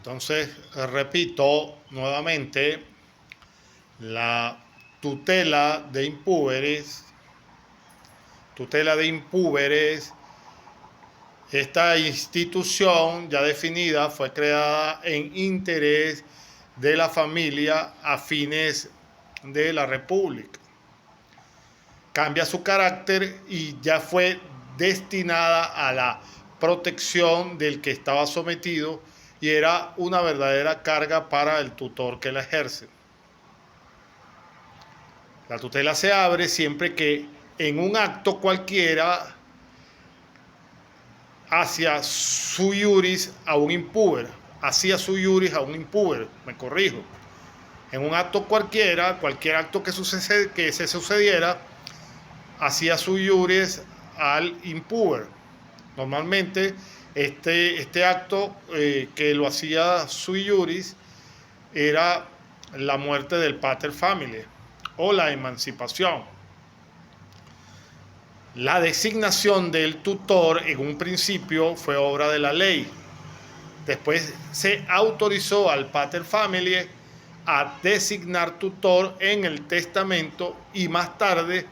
Entonces, repito nuevamente, la tutela de impúberes, esta institución ya definida fue creada en interés de la familia a fines de la República. Cambia su carácter y ya fue destinada a la protección del que estaba sometido y era una verdadera carga para el tutor que la ejerce. La tutela se abre siempre que en un acto cualquiera hacia su iuris a un impúber, me corrijo. En un acto cualquiera, cualquier acto que se sucediera, hacía su iuris al impúber. Normalmente este acto que lo hacía sui iuris era la muerte del pater familiae o la emancipación. La designación del tutor en un principio fue obra de la ley. Después se autorizó al pater familiae a designar tutor en el testamento y más tarde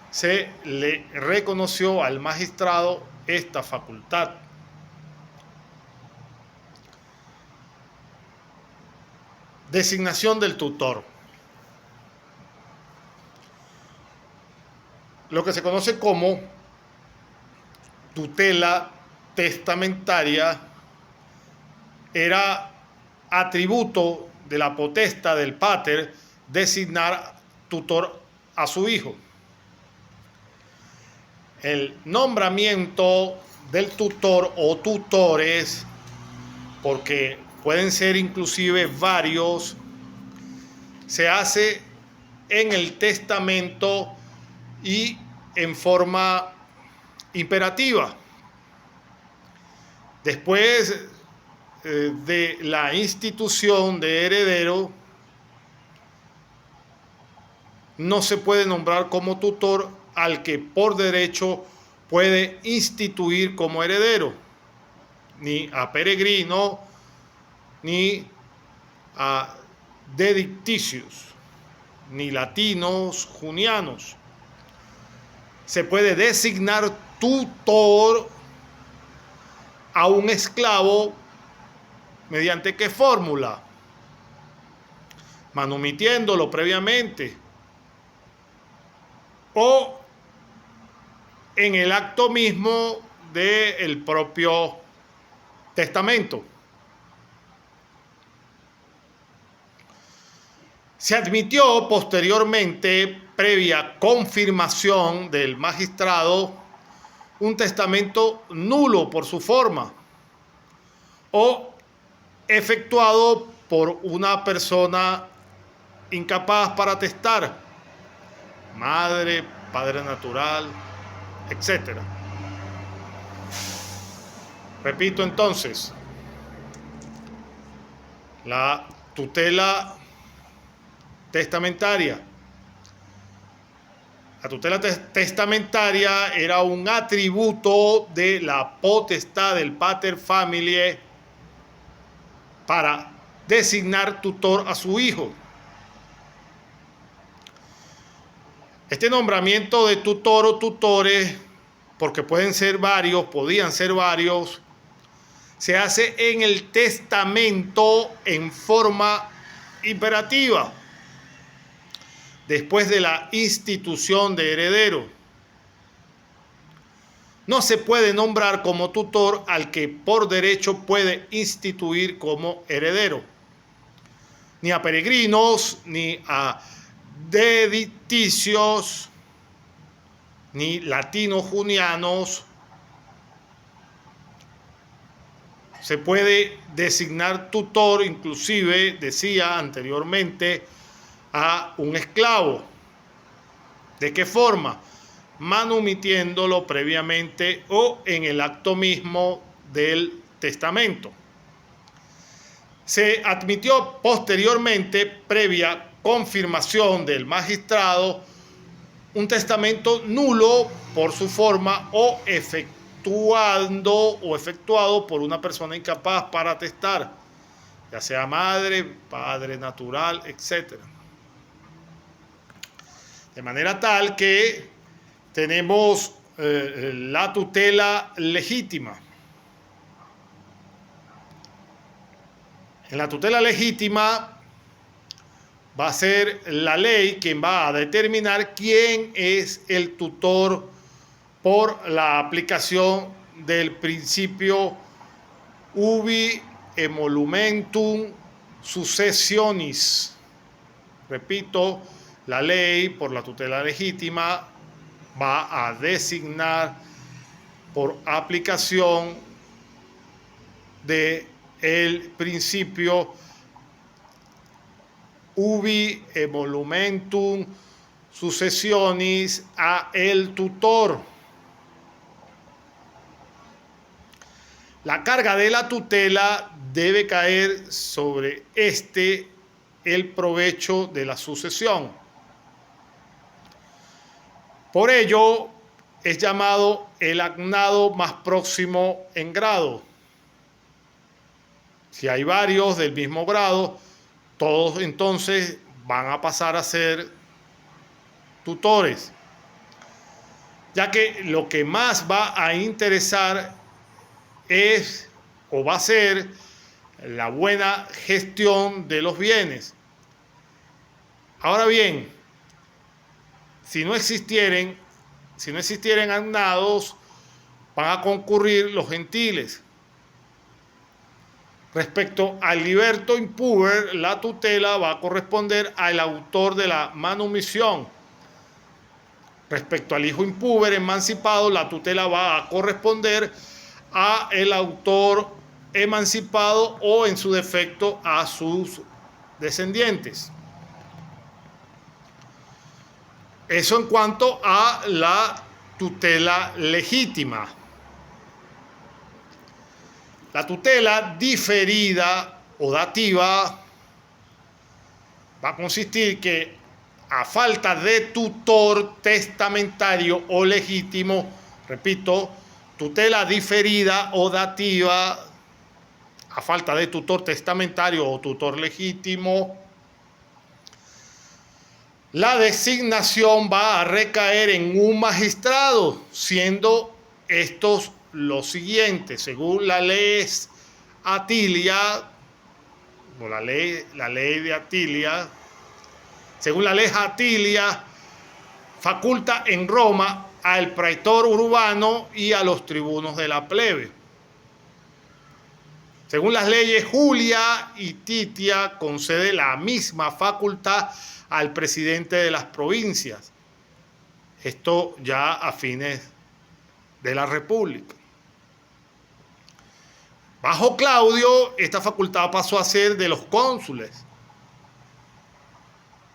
se le reconoció al magistrado esta facultad. Designación del tutor. Lo que se conoce como tutela testamentaria era atributo de la potestad del pater designar tutor a su hijo. El nombramiento del tutor o tutores, porque pueden ser inclusive varios, se hace en el testamento y en forma imperativa. Después de la institución de heredero, no se puede nombrar como tutor al que por derecho puede instituir como heredero, ni a peregrino, ni a dedicticios, ni latinos, junianos. Se puede designar tutor a un esclavo mediante qué fórmula, manumitiéndolo previamente o en el acto mismo del propio testamento. Se admitió posteriormente, previa confirmación del magistrado, un testamento nulo por su forma o efectuado por una persona incapaz para testar, madre, padre natural, etc. Repito entonces, la tutela testamentaria. La tutela testamentaria era un atributo de la potestad del pater familiae para designar tutor a su hijo. Este nombramiento de tutor o tutores, porque podían ser varios, se hace en el testamento en forma imperativa, después de la institución de heredero. No se puede nombrar como tutor al que por derecho puede instituir como heredero, ni a peregrinos, ni a dedicticios, ni latinos junianos. Se puede designar tutor, inclusive, decía anteriormente, a un esclavo. ¿De qué forma? Manumitiéndolo previamente o en el acto mismo del testamento. Se admitió posteriormente, previa confirmación del magistrado, un testamento nulo por su forma o efectuado por una persona incapaz para testar, ya sea madre, padre natural, etc. De manera tal que tenemos la tutela legítima. En la tutela legítima va a ser la ley quien va a determinar quién es el tutor por la aplicación del principio ubi emolumentum successionis. Repito, la ley por la tutela legítima va a designar por aplicación de el principio ubi emolumentum successionis a el tutor. La carga de la tutela debe caer sobre el provecho de la sucesión. Por ello, es llamado el agnado más próximo en grado. Si hay varios del mismo grado, todos entonces van a pasar a ser tutores, ya que lo que más va a interesar es o va a ser la buena gestión de los bienes. Ahora bien, si no existieran agnados, van a concurrir los gentiles. Respecto al liberto impuber, la tutela va a corresponder al autor de la manumisión. Respecto al hijo impuber emancipado, la tutela va a corresponder a el autor emancipado o, en su defecto, a sus descendientes. Eso en cuanto a la tutela legítima. La tutela diferida o dativa va a consistir que, a falta de tutor testamentario o legítimo, repito, tutela diferida o dativa, a falta de tutor testamentario o tutor legítimo, la designación va a recaer en un magistrado, siendo estos los siguientes. Según la ley Atilia, o la ley de Atilia, según la ley Atilia, faculta en Roma al praetor urbano y a los tribunos de la plebe. Según las leyes Julia y Titia, concede la misma facultad al presidente de las provincias. Esto ya a fines de la República. Bajo Claudio, esta facultad pasó a ser de los cónsules,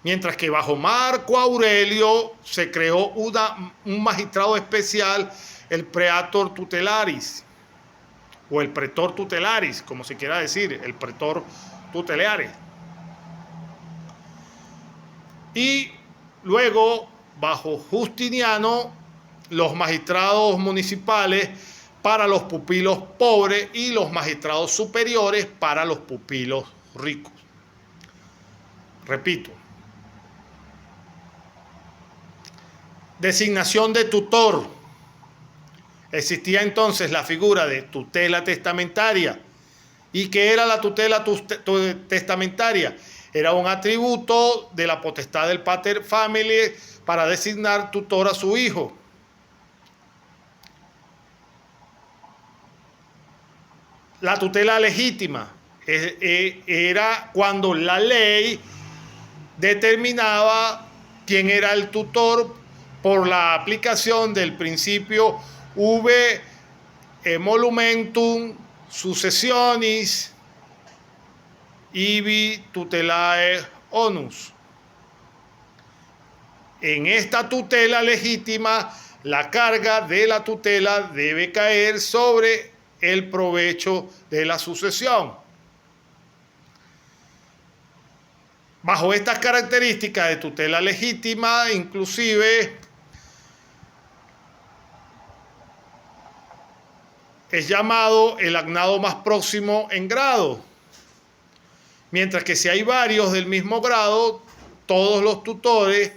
mientras que bajo Marco Aurelio se creó un magistrado especial, el praetor tutelaris, o el pretor tutelaris, como se quiera decir, el pretor tutelaris. Y luego, bajo Justiniano, los magistrados municipales para los pupilos pobres y los magistrados superiores para los pupilos ricos. Repito, designación de tutor. Existía entonces la figura de tutela testamentaria. ¿Y qué era la tutela testamentaria? Era un atributo de la potestad del pater familiae para designar tutor a su hijo. La tutela legítima era cuando la ley determinaba quién era el tutor por la aplicación del principio ubi emolumentum successionis ibi tutelae onus. En esta tutela legítima, la carga de la tutela debe caer sobre el provecho de la sucesión. Bajo estas características de tutela legítima, inclusive, es llamado el agnado más próximo en grado. Mientras que si hay varios del mismo grado, todos los tutores,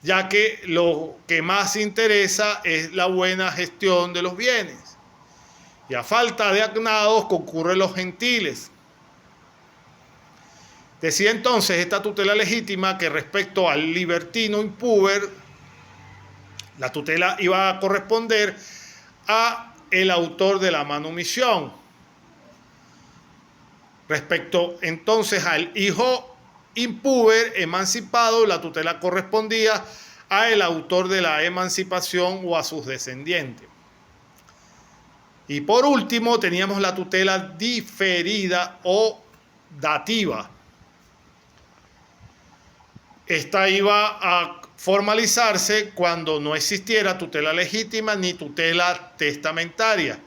ya que lo que más interesa es la buena gestión de los bienes. Y a falta de agnados concurren los gentiles. Decía entonces esta tutela legítima que respecto al libertino impúber, la tutela iba a corresponder a el autor de la manumisión. Respecto entonces al hijo impúber emancipado, la tutela correspondía a el autor de la emancipación o a sus descendientes. Y por último teníamos la tutela diferida o dativa. Esta iba a formalizarse cuando no existiera tutela legítima ni tutela testamentaria.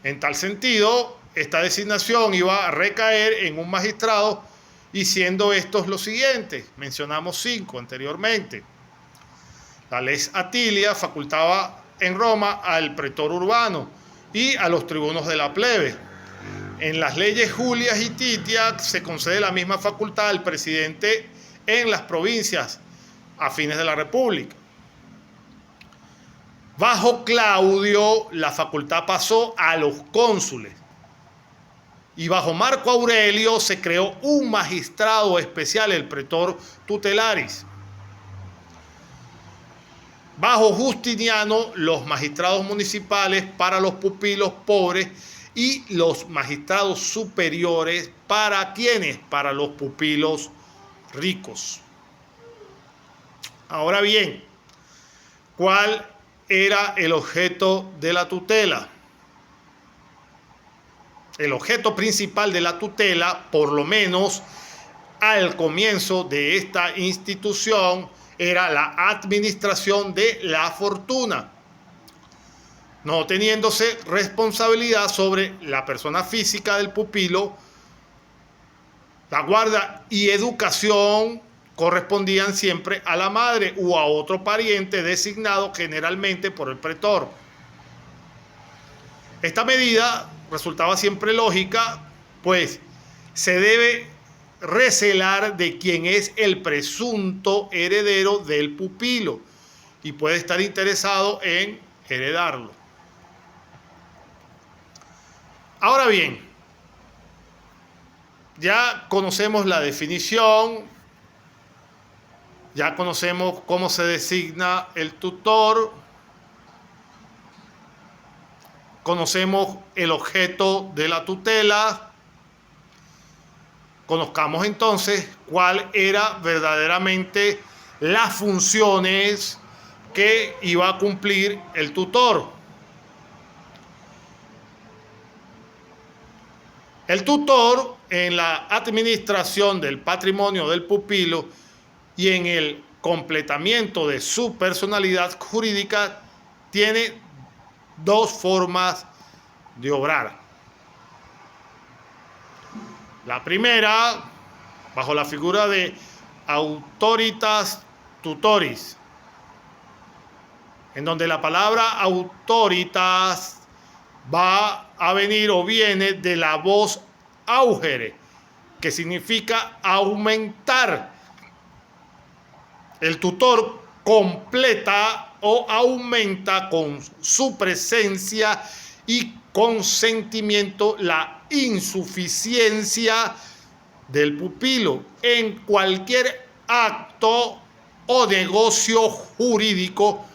En tal sentido, esta designación iba a recaer en un magistrado y siendo estos los siguientes. Mencionamos 5 anteriormente. La lex Atilia facultaba en Roma al pretor urbano y a los tribunos de la plebe. En las leyes Julias y Titias se concede la misma facultad al presidente en las provincias a fines de la República. Bajo Claudio, la facultad pasó a los cónsules. Y bajo Marco Aurelio se creó un magistrado especial, el pretor tutelaris. Bajo Justiniano, los magistrados municipales para los pupilos pobres y los magistrados superiores para ¿quiénes? Para los pupilos ricos. Ahora bien, ¿cuál era el objeto de la tutela? El objeto principal de la tutela, por lo menos al comienzo de esta institución, era la administración de la fortuna, no teniéndose responsabilidad sobre la persona física del pupilo. La guarda y educación correspondían siempre a la madre o a otro pariente designado generalmente por el pretor. Esta medida resultaba siempre lógica, pues se debe recelar de quien es el presunto heredero del pupilo y puede estar interesado en heredarlo. Ahora bien, ya conocemos la definición, ya conocemos cómo se designa el tutor, conocemos el objeto de la tutela. Conozcamos entonces cuál era verdaderamente las funciones que iba a cumplir el tutor. El tutor en la administración del patrimonio del pupilo y en el completamiento de su personalidad jurídica tiene 2 formas de obrar. La primera, bajo la figura de autoritas tutoris, en donde la palabra autoritas va a venir o viene de la voz augere, que significa aumentar. El tutor completa o aumenta con su presencia y consentimiento la insuficiencia del pupilo en cualquier acto o negocio jurídico,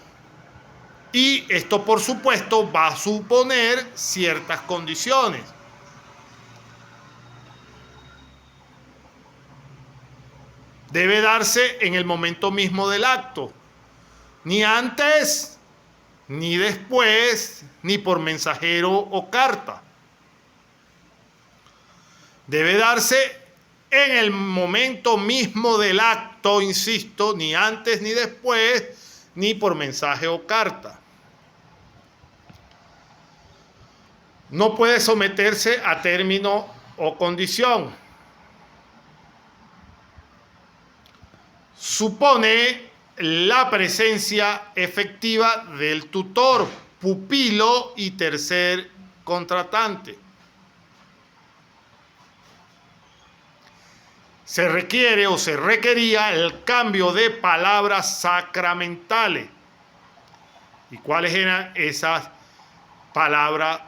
y esto por supuesto va a suponer ciertas condiciones. Debe darse en el momento mismo del acto, ni antes, ni después, ni por mensajero o carta. Debe darse en el momento mismo del acto, insisto, ni antes ni después, ni por mensaje o carta. No puede someterse a término o condición. Supone la presencia efectiva del tutor, pupilo y tercer contratante. se requiere o se requería el cambio de palabras sacramentales. ¿Y cuáles eran esas palabras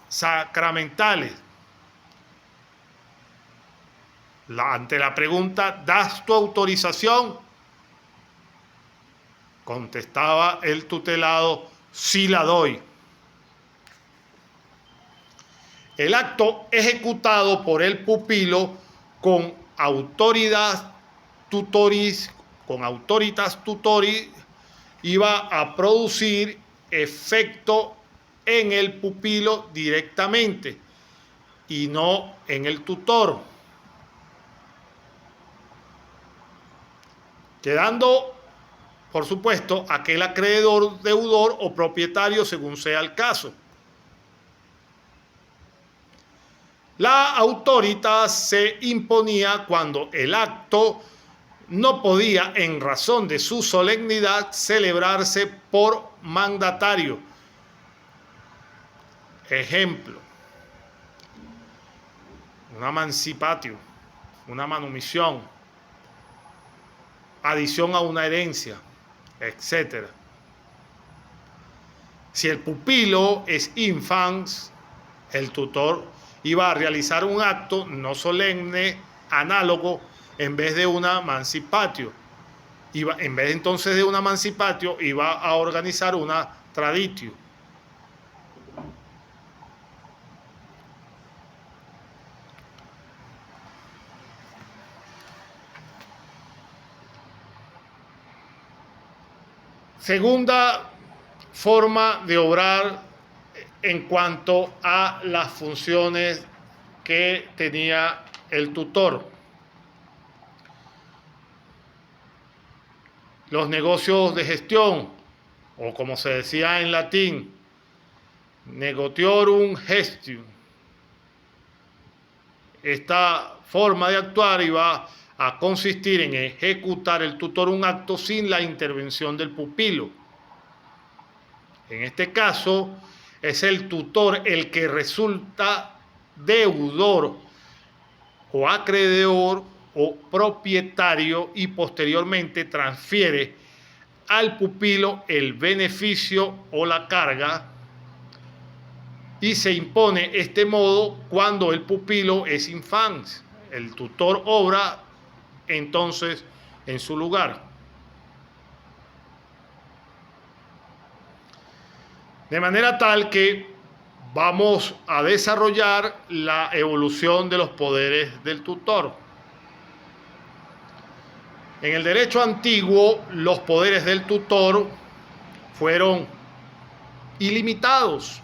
sacramentales? Ante la pregunta, ¿das tu autorización? Contestaba el tutelado, sí la doy. El acto ejecutado por el pupilo con autoritas tutoris, iba a producir efecto en el pupilo directamente y no en el tutor, quedando, por supuesto, aquel acreedor, deudor o propietario según sea el caso. La autoridad se imponía cuando el acto no podía, en razón de su solemnidad, celebrarse por mandatario. Ejemplo, una mancipatio, una manumisión, adición a una herencia, etc. Si el pupilo es infans, el tutor iba a realizar un acto no solemne, análogo, en vez de una mancipatio. En vez entonces de una mancipatio, iba a organizar una traditio. Segunda forma de obrar en cuanto a las funciones que tenía el tutor. Los negocios de gestión, o como se decía en latín, negotiorum gestium. Esta forma de actuar iba a consistir en ejecutar el tutor un acto sin la intervención del pupilo. En este caso, es el tutor el que resulta deudor o acreedor o propietario y posteriormente transfiere al pupilo el beneficio o la carga, y se impone este modo cuando el pupilo es infans. El tutor obra entonces en su lugar. De manera tal que vamos a desarrollar la evolución de los poderes del tutor. En el derecho antiguo, los poderes del tutor fueron ilimitados.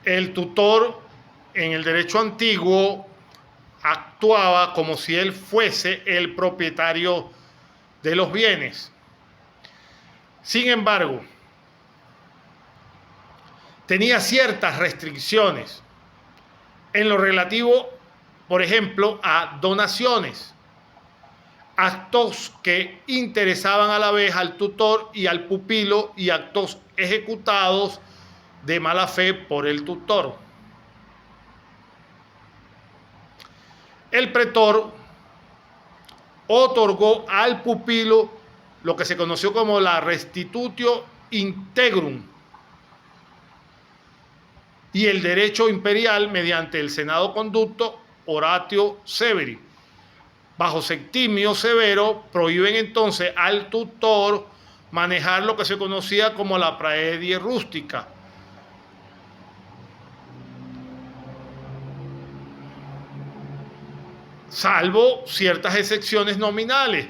El tutor en el derecho antiguo actuaba como si él fuese el propietario de los bienes. Sin embargo, tenía ciertas restricciones en lo relativo, por ejemplo, a donaciones, actos que interesaban a la vez al tutor y al pupilo y actos ejecutados de mala fe por el tutor. El pretor otorgó al pupilo lo que se conoció como la restitutio integrum y el derecho imperial mediante el senado conducto Oratio Severi. Bajo Septimio Severo prohíben entonces al tutor manejar lo que se conocía como la praedie rústica, salvo ciertas excepciones nominales.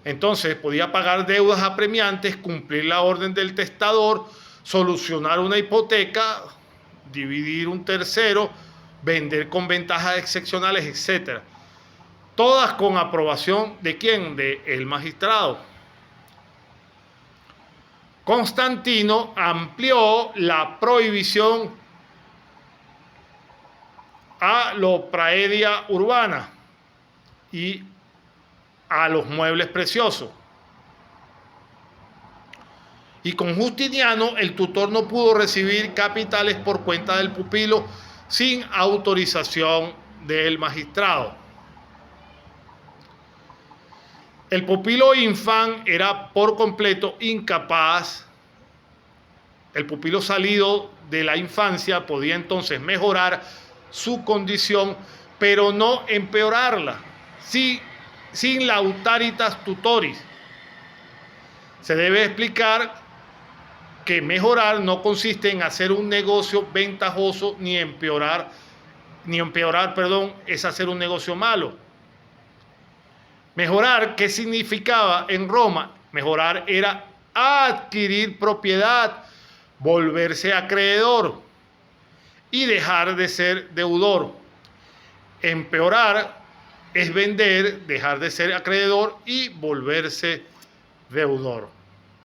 Entonces podía pagar deudas apremiantes, cumplir la orden del testador, solucionar una hipoteca, dividir un tercero, vender con ventajas excepcionales, etc. Todas con aprobación ¿de quién? Del magistrado. Constantino amplió la prohibición a la praedia urbana y a los muebles preciosos. Y con Justiniano, el tutor no pudo recibir capitales por cuenta del pupilo sin autorización del magistrado. El pupilo infant era por completo incapaz. El pupilo salido de la infancia podía entonces mejorar su condición, pero no empeorarla, sin lautaritas tutoris. Se debe explicar que mejorar no consiste en hacer un negocio ventajoso, ni empeorar, es hacer un negocio malo. Mejorar, ¿qué significaba en Roma? Mejorar era adquirir propiedad, volverse acreedor y dejar de ser deudor. Empeorar es vender, dejar de ser acreedor y volverse deudor.